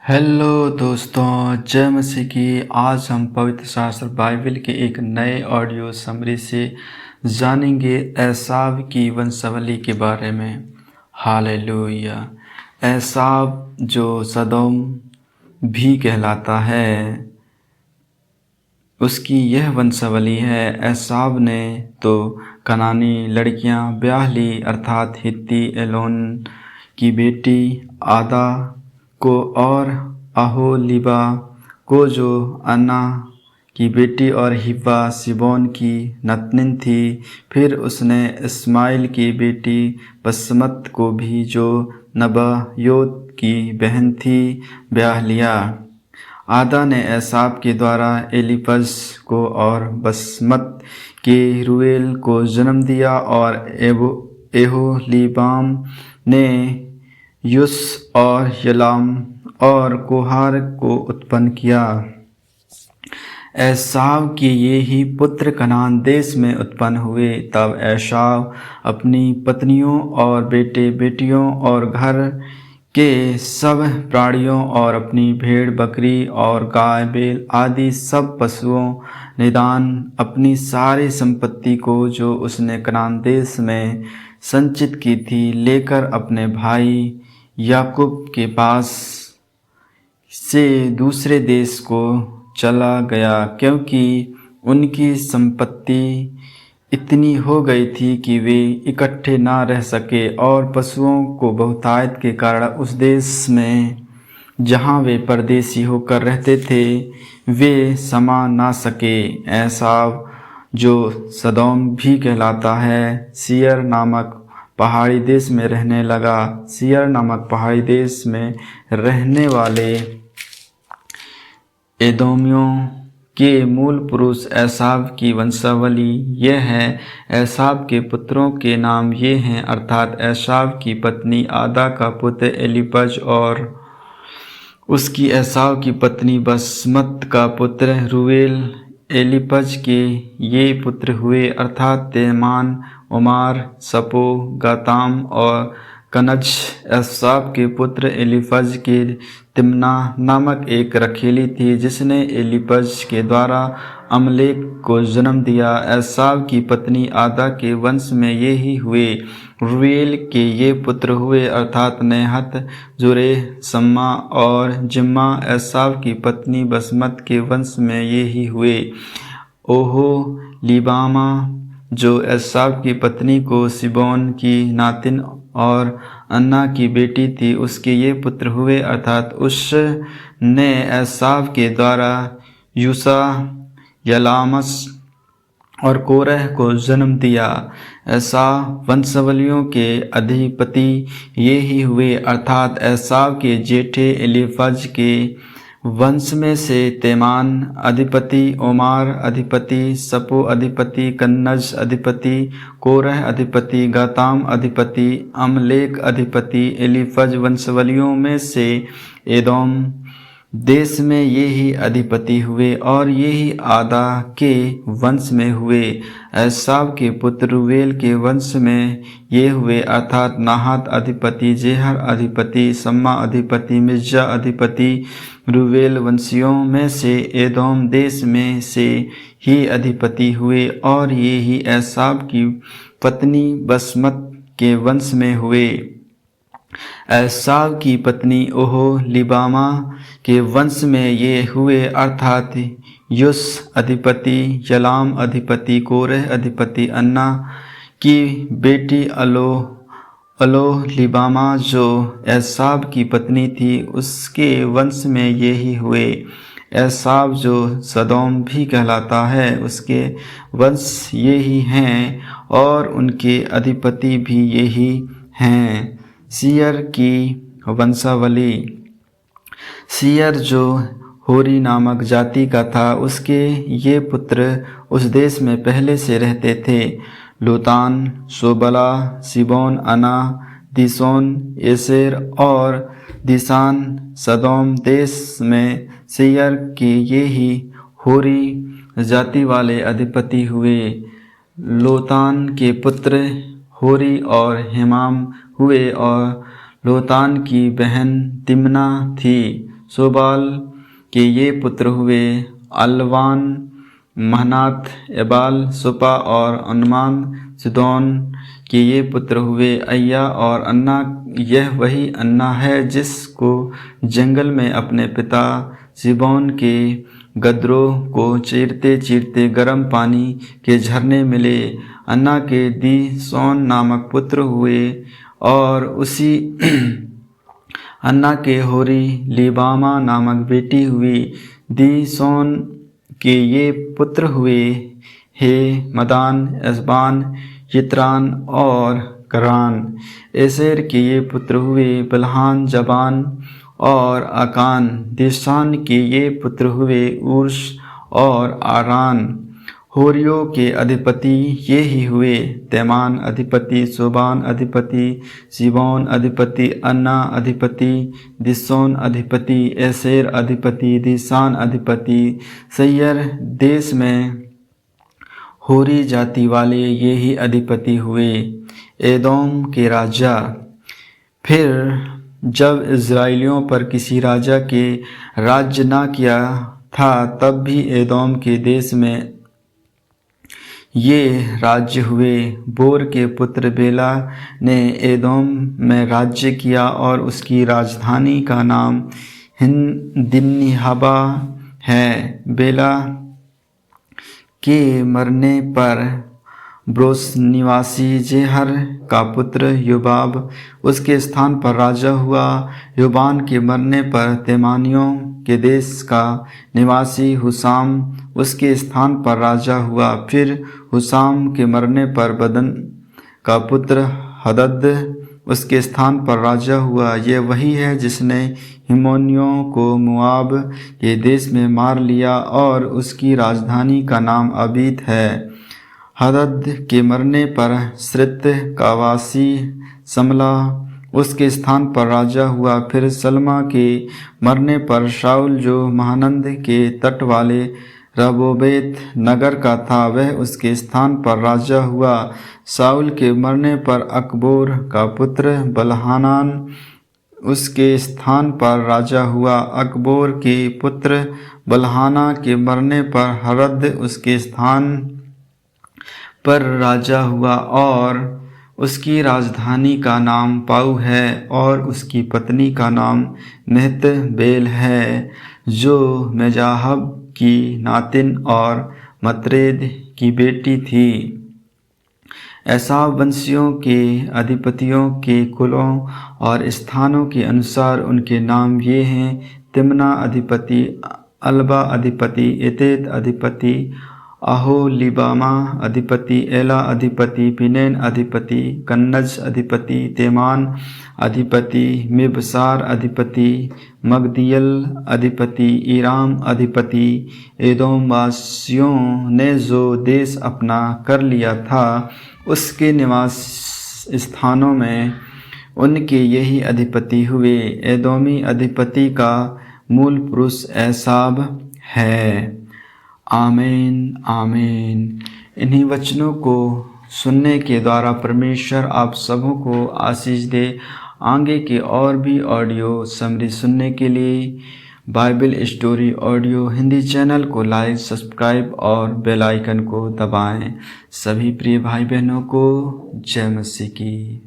Hello दोस्तों, जय मसीह की। आज हम पवित्र शास्त्र बाइबल के एक नए ऑडियो समरी से जानेंगे एसाव की वंशावली के बारे में। हालेलुया। एसाव जो सदोम भी कहलाता है, उसकी यह वंशावली है। एसाव ने तो कनानी लड़कियां ब्याह ली, अर्थात हित्ती एलोन की बेटी आदा को और अहोलीबा को, जो अन्ना की बेटी और हिब्बा सिबोन की नतनिन थी। फिर उसने इस्माइल की बेटी बसमत को भी, जो नबायोत की बहन थी, ब्याह लिया। आदा ने एसाव के द्वारा एलीपज को और बसमत के रूएल को जन्म दिया, और एहोलीबाम ने युस और यलाम और कोहार को उत्पन्न किया। एसाव के ये ही पुत्र कनान देश में उत्पन्न हुए। तब एसाव अपनी पत्नियों और बेटे बेटियों और घर के सब प्राणियों और अपनी भेड़ बकरी और गाय बैल आदि सब पशुओं, निदान अपनी सारी संपत्ति को, जो उसने कनान देश में संचित की थी, लेकर अपने भाई याकूब के पास से दूसरे देश को चला गया, क्योंकि उनकी संपत्ति इतनी हो गई थी कि वे इकट्ठे ना रह सके, और पशुओं को बहुतायत के कारण उस देश में जहाँ वे परदेशी होकर रहते थे, वे समा ना सके। एसाव जो सदोम भी कहलाता है, सीयर नामक पहाड़ी देश में रहने लगा। सीयर नामक पहाड़ी देश में रहने वाले एदोमियों के मूल पुरुष एसाव की वंशावली यह है। एसाव के पुत्रों के नाम ये हैं, अर्थात एसाव की पत्नी आदा का पुत्र एलीपज और उसकी एसाव की पत्नी बसमत का पुत्र रूएल। एलीपज के ये पुत्र हुए, अर्थात तेमान, उमार, सपो, गाताम और कनज। एसाव के पुत्र एलीफज के तिम्ना नामक एक रखेली थी, जिसने एलीपज के द्वारा अमलेक को जन्म दिया। एसाव की पत्नी आदा के वंश में ये ही हुए। रूएल के ये पुत्र हुए, अर्थात नेहत, जुरे, सम्मा और जिम्मा। एसाव की पत्नी बसमत के वंश में ये ही हुए। ओहोलीबामा जो एसाव की पत्नी को सिबोन की नातिन और अन्ना की बेटी थी, उसके ये पुत्र हुए, अर्थात उसने एसाव के द्वारा यूसा, यलामस और कोरह को जन्म दिया। एसाव वंशावलियों के अधिपति ये ही हुए, अर्थात एसाव के जेठे एलीफज के वंश में से तेमान अधिपति, ओमार अधिपति, सपो अधिपति, कन्नज अधिपति, कोरह अधिपति, गाताम अधिपति, अमलेक अधिपति। एलीफज वंशावलियों में से एदोम देश में ये ही अधिपति हुए, और ये ही आदा के वंश में हुए। एसाव के पुत्र रूएल के वंश में ये हुए, अर्थात नाहात अधिपति, जेहर अधिपति, सम्मा अधिपति, मिज्जा अधिपति। रूएल वंशियों में से एदोम देश में से ही अधिपति हुए, और ये ही एसाव की पत्नी बसमत के वंश में हुए। एसाव की पत्नी ओहोलीबामा के वंश में ये हुए, अर्थात युस अधिपति, यलाम अधिपति, कोरह अधिपति। अन्ना की बेटी अलोलीबामा जो एसाव की पत्नी थी, उसके वंश में ये ही हुए। एसाव जो सदोम भी कहलाता है, उसके वंश ये ही हैं, और उनके अधिपति भी ये ही हैं। सीयर की वंशावली। सीयर जो होरी नामक जाति का था, उसके ये पुत्र उस देश में पहले से रहते थे। लोतान, सोबला, सिबोन, अना, दिसोन, एसेर और दिशान। सदोम देश में सीयर के ये ही होरी जाति वाले अधिपति हुए। लोतान के पुत्र होरी और हेमाम हुए, और लोतान की बहन तिम्ना थी। सोबाल के ये पुत्र हुए अल्वान, महनात, एबाल, सुपा और अनुमान। सिदोन के ये पुत्र हुए अय्या और अन्ना। यह वही अन्ना है जिसको जंगल में अपने पिता सिबोन के गदरों को चीरते चीरते गर्म पानी के झरने मिले। अन्ना के दीसोन नामक पुत्र हुए और उसी अन्ना के होरी लीबामा नामक बेटी हुई। दीसोन के ये पुत्र हुए हे मदान, एसबान, यित्रान और करान। एसेर के ये पुत्र हुए बिल्हान, जबान और आकान। दिशान के ये पुत्र हुए ऊर्श और आरान। होरियों के अधिपति ये ही हुए तेमान अधिपति, सोबान अधिपति, सिबोन अधिपति, अन्ना अधिपति, दिसोन अधिपति, एसेर अधिपति, दिशान अधिपति। सैयर देश में होरी जाति वाले ये ही अधिपति हुए एदोम के राजा। फिर जब इज़राइलियों पर किसी राजा के राज्य ना किया था, तब भी एदोम के देश में ये राज्य हुए। बोर के पुत्र बेला ने एदोम में राज्य किया और उसकी राजधानी का नाम दिन्हाबा है। बेला के मरने पर ब्रोस निवासी जेहर का पुत्र योबाब उसके स्थान पर राजा हुआ। योबान के मरने पर तेमानियों के देश का निवासी हुसाम उसके स्थान पर राजा हुआ। फिर हुसाम के मरने पर बदन का पुत्र हदद उसके स्थान पर राजा हुआ। यह वही है जिसने हिमोनियों को मुआब के देश में मार लिया और उसकी राजधानी का नाम अबीत है। हदद के मरने पर श्रित का वासी समला उसके स्थान पर राजा हुआ। फिर सलमा के मरने पर शाऊल जो महानंद के तट वाले रबोबेत नगर का था, वह उसके स्थान पर राजा हुआ। शाऊल के मरने पर अकबोर का पुत्र बलहानान उसके स्थान पर राजा हुआ। अकबोर के पुत्र बलहाना के मरने पर हरद उसके स्थान पर राजा हुआ और उसकी राजधानी का नाम पाऊ है और उसकी पत्नी का नाम मेहतबेल है, जो मेजाहब की नातिन और मतरेद की बेटी थी। एसाव वंशियों के अधिपतियों के कुलों और स्थानों के अनुसार उनके नाम ये हैं: तिम्ना अधिपति, अल्बा अधिपति, एतेत अधिपति, अहोलिबामा अधिपति, एला अधिपति, पिनेन अधिपति, कन्नज अधिपति, तेमान अधिपति, मिबसार अधिपति, मगदियल अधिपति, ईराम अधिपति। एदोमवासियों ने जो देश अपना कर लिया था, उसके निवास स्थानों में उनके यही अधिपति हुए। एदोमी अधिपति का मूल पुरुष एसाव है। आमीन आमीन। इन्हीं वचनों को सुनने के द्वारा परमेश्वर आप सबों को आशीष दे। आगे के और भी ऑडियो समरी सुनने के लिए Bible story audio Hindi channel को लाइक, सब्सक्राइब और बेल आइकन को दबाएं। सभी प्रिय भाई बहनों को जय मसीह की।